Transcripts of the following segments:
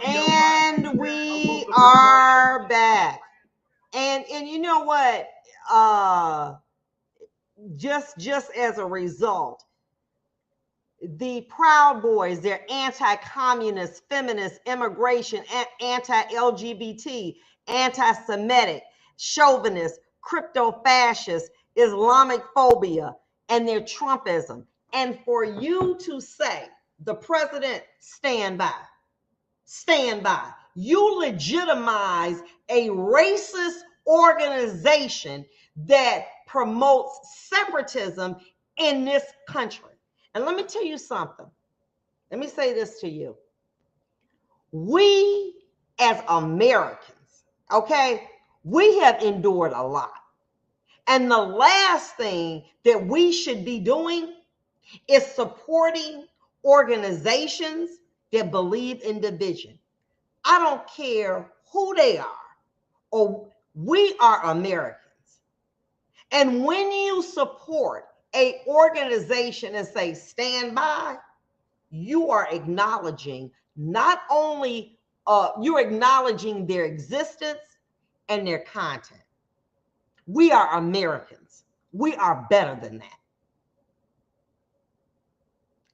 And we are back. And you know what? Just as a result, the Proud Boys, they're anti-communist, feminist, immigration, anti-LGBT, anti-Semitic, chauvinist, crypto-fascist, Islamic phobia, and their Trumpism. And for you to say, the president, stand by, you legitimize a racist organization that promotes separatism in this country. And let me tell you something. Let me say this to you. We as Americans, okay, we have endured a lot. And the last thing that we should be doing is supporting organizations that believe in division. I don't care who they are, or we are Americans. And when you support a organization and say stand by, you are acknowledging not only you're acknowledging their existence and their content. We are Americans. We are better than that.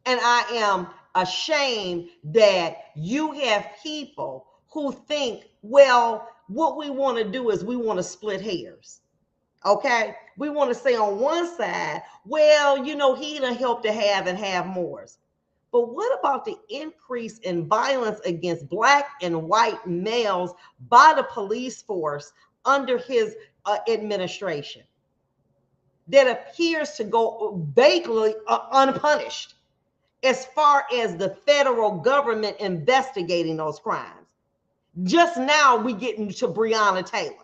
And I am ashamed that you have people who think, well, what we want to do is we want to split hairs. Okay, we want to say on one side, well, you know, he done helped to have and have mores. But what about the increase in violence against Black and white males by the police force under his administration that appears to go vaguely unpunished as far as the federal government investigating those crimes? Just now we get into Breonna Taylor.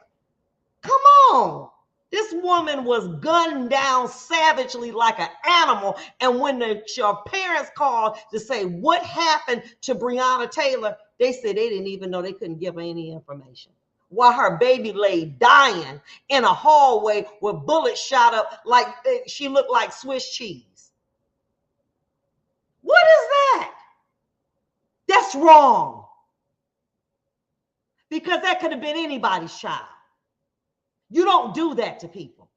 Come on. This woman was gunned down savagely like an animal. And when your parents called to say what happened to Breonna Taylor, they said they didn't even know, they couldn't give her any information. While her baby lay dying in a hallway with bullets shot up like she looked like Swiss cheese. What is that? That's wrong. Because that could have been anybody's child. You don't do that to people.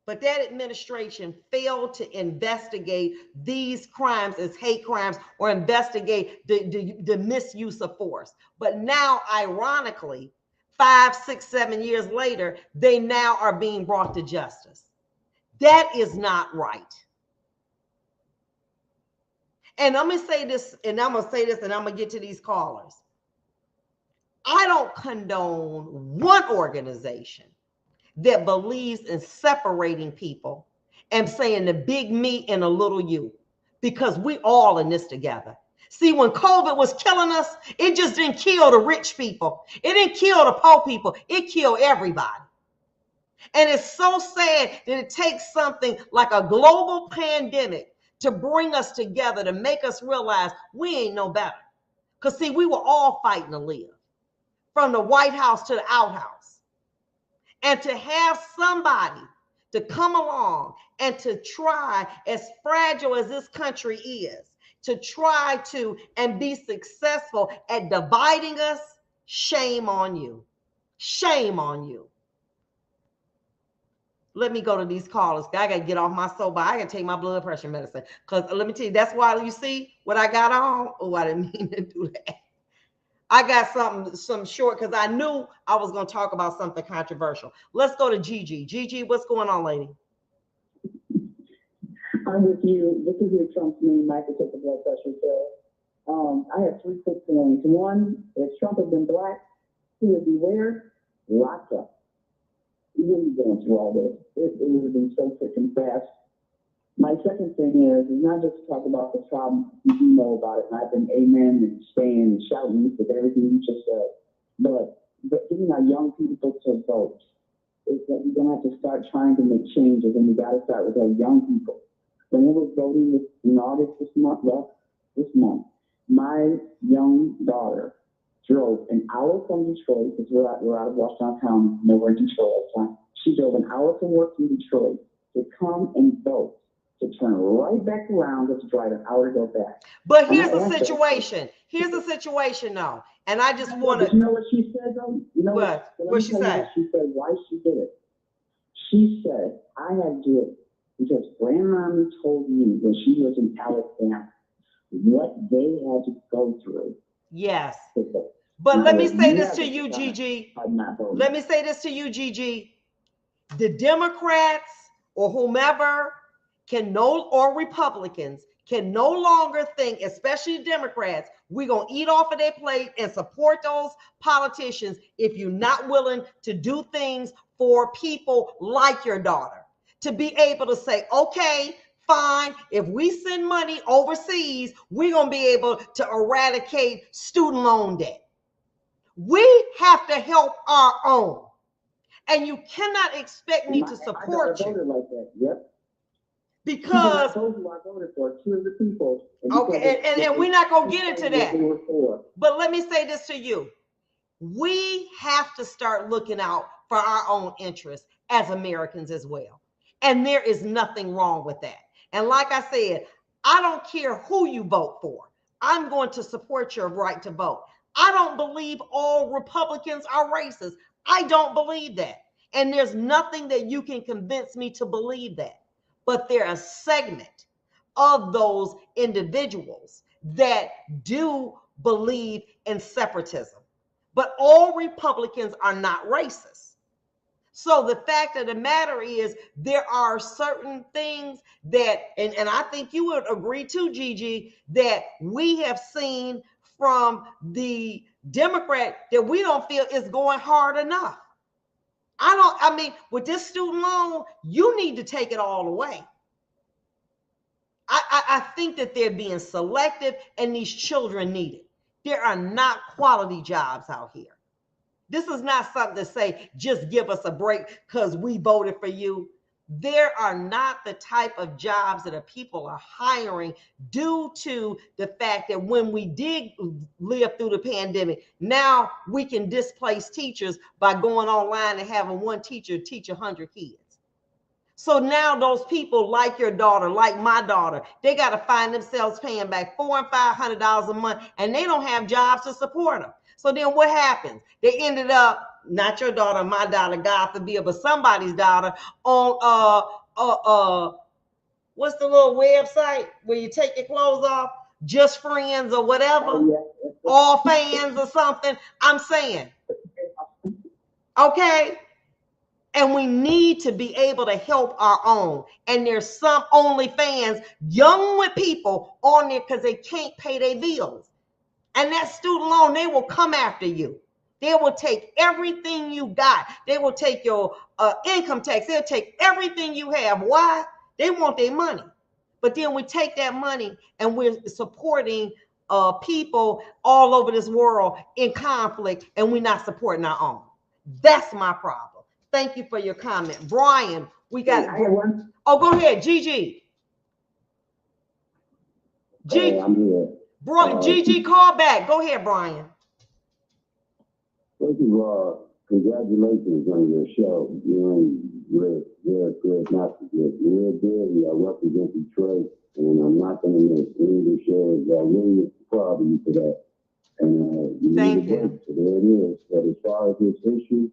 But that administration failed to investigate these crimes as hate crimes or investigate the misuse of force. But now, ironically, 5, 6, 7 years later, they now are being brought to justice. That is not right. And I'm going to say this, and I'm going to get to these callers. I don't condone one organization that believes in separating people and saying the big me and a little you, because we all in this together. See, when COVID was killing us, it just didn't kill the rich people. It didn't kill the poor people. It killed everybody. And it's so sad that it takes something like a global pandemic to bring us together, to make us realize we ain't no better. Because see, we were all fighting to live, from the White House to the outhouse. And to have somebody to come along and to try, as fragile as this country is, to try to and be successful at dividing us, shame on you. Shame on you. Let me go to these callers. I got to get off my soapbox. I got to take my blood pressure medicine. Because let me tell you, that's why you see what I got on. Oh, I didn't mean to do that. I got some short, because I knew I was going to talk about something controversial. Let's go to Gigi. Gigi, what's going on, lady? I'm with you. This is your Trump's name. I can take the blood pressure pill. I have 3 quick points. One, if Trump had been Black, he would be where? Locked up. He wouldn't be going through all this. It would have been so quick and fast. My second thing is not just to talk about the problem, you know about it, and I've been amen and saying and shouting with everything you just said, but getting our young people to vote is that we're going to have to start trying to make changes, and we got to start with our young people. When we were voting in August this month, my young daughter drove an hour from Detroit, because we're out of Washington County, nowhere in Detroit at the time. She drove an hour from work in Detroit to come and vote to turn right back around just to try to hour to go back. But here's the situation. Here's the situation, though. And I just want to. You know what she said, though? You know what? What she said? She said why she did it. She said, I had to do it because grandmommy told me when she was in Alabama what they had to go through. Yes. But let me say this to you, Gigi. Let me say this to you, Gigi. The Democrats or whomever or Republicans can no longer think, especially Democrats, we're going to eat off of their plate and support those politicians if you're not willing to do things for people like your daughter. To be able to say, okay, fine, if we send money overseas, we're going to be able to eradicate student loan debt. We have to help our own. And you cannot expect me to support you. Like that. Yep. Because I told you I voted for 200 people. Okay, and we're not going to get into that. But let me say this to you. We have to start looking out for our own interests as Americans as well. And there is nothing wrong with that. And like I said, I don't care who you vote for. I'm going to support your right to vote. I don't believe all Republicans are racist. I don't believe that. And there's nothing that you can convince me to believe that. But there are a segment of those individuals that do believe in separatism. But all Republicans are not racist. So the fact of the matter is there are certain things that, and I think you would agree too, Gigi, that we have seen from the Democrat that we don't feel is going hard enough. I mean, with this student loan, you need to take it all away. I think that they're being selective and these children need it. There are not quality jobs out here. This is not something to say, just give us a break because we voted for you. There are not the type of jobs that people are hiring due to the fact that when we did live through the pandemic, now we can displace teachers by going online and having one teacher teach 100 kids. So now those people like your daughter, like my daughter, they got to find themselves paying back $400 and $500 a month, and they don't have jobs to support them. So then what happens? They ended up, not your daughter, my daughter, God forbid, but somebody's daughter on what's the little website where you take your clothes off? Just Friends or whatever, All Fans or something. I'm saying, okay. And we need to be able to help our own. And there's some OnlyFans, young with people on there because they can't pay their bills. And that student loan, they will come after you. They will take everything you got. They will take your income tax. They'll take everything you have. Why? They want their money. But then we take that money and we're supporting people all over this world in conflict, and we're not supporting our own. That's my problem. Thank you for your comment. Brian, we got... Oh, go ahead, Gigi. I'm here. Gigi, call back. Go ahead, Brian. First of all, congratulations on your show. You're good, not to get real good. I represent Detroit, and I'm not going to miss any of the shows. I'm really proud of you for that. And thank you. So there it is. But as far as this issue,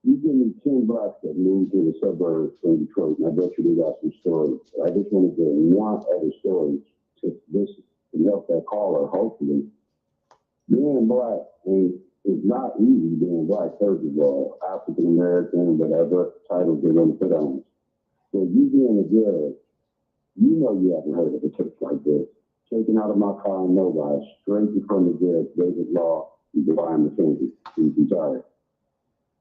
you give me 10 blocks that moved to the suburbs from Detroit, and I bet you they got some stories. I just want to get one other story to this to help that caller, hopefully. Being black is not easy being black, first of all. African American, whatever titles they're going to put on us. So you being a judge, you know you haven't heard of a case like this. Taken out of my car and nobody, straight in front of the judge, David Law, and Divine McKenzie, who's retired.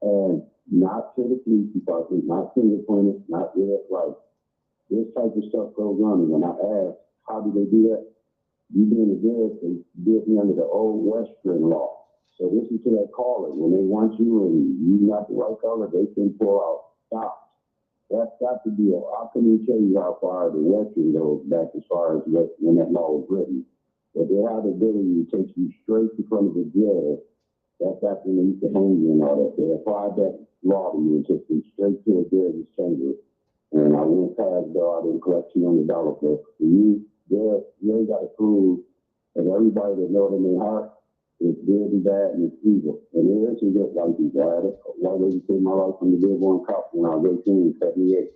And not to the police department, not fingerprinted, not red light. This type of stuff goes on. And when I ask, how do they do that? You being a judge, they did me under the old Western law. So listen to that caller. When they want you and you not the right color, they can pull out stops. That's got to be I couldn't tell you how far the Western goes back as far as when that law was written. But they have the ability to take you straight in front of the judge. That's after they used to hang you and all that. They applied that law to you and took you straight to a judge's chamber. And I went past there, I didn't collect $200 for you. You ain't got to prove that everybody that knows in their heart is good and bad and it's evil. And there is some good white people. I had a white lady saved my life from the Dearborn Cop when I was 18, 78.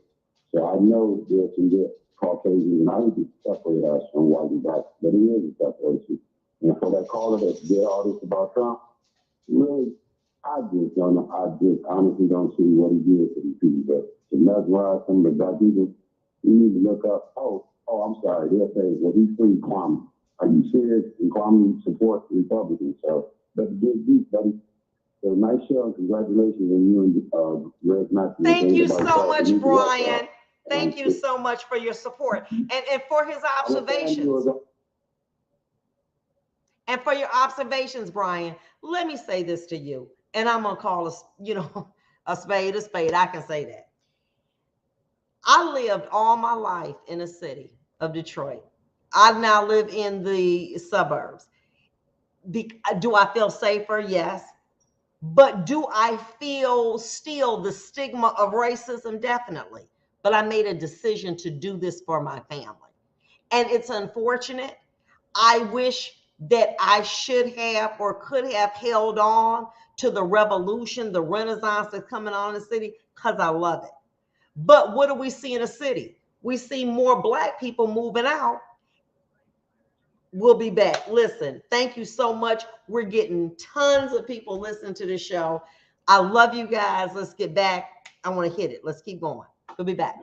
So I know there's some good Caucasians, and I need to separate us from white and black, but it is a separation. And for that caller that did all this about Trump, really, I just don't know. I just honestly don't see what he did to these people. But to mesmerize some of the black people, you need to look up, I'm sorry, they'll say, well, he's free Kwame. Are you serious? And Kwame supports Republicans. So, but the big beat, buddy. So nice show, and congratulations on you and Red Matthews. Thank you so much, Brian. Thank you so much for your support and for his observations. And for your observations, Brian, let me say this to you. And I'm going to call us, a spade a spade. I can say that. I lived all my life in a city of Detroit. I now live in the suburbs. Do I feel safer? Yes. But do I feel still the stigma of racism? Definitely. But I made a decision to do this for my family. And it's unfortunate. I wish that I should have or could have held on to the revolution, the renaissance that's coming on in the city, because I love it. But what do we see in a city? We see more Black people moving out. We'll be back. Listen, thank you so much. We're getting tons of people listening to this show. I love you guys. Let's get back. I want to hit it. Let's keep going. We'll be back.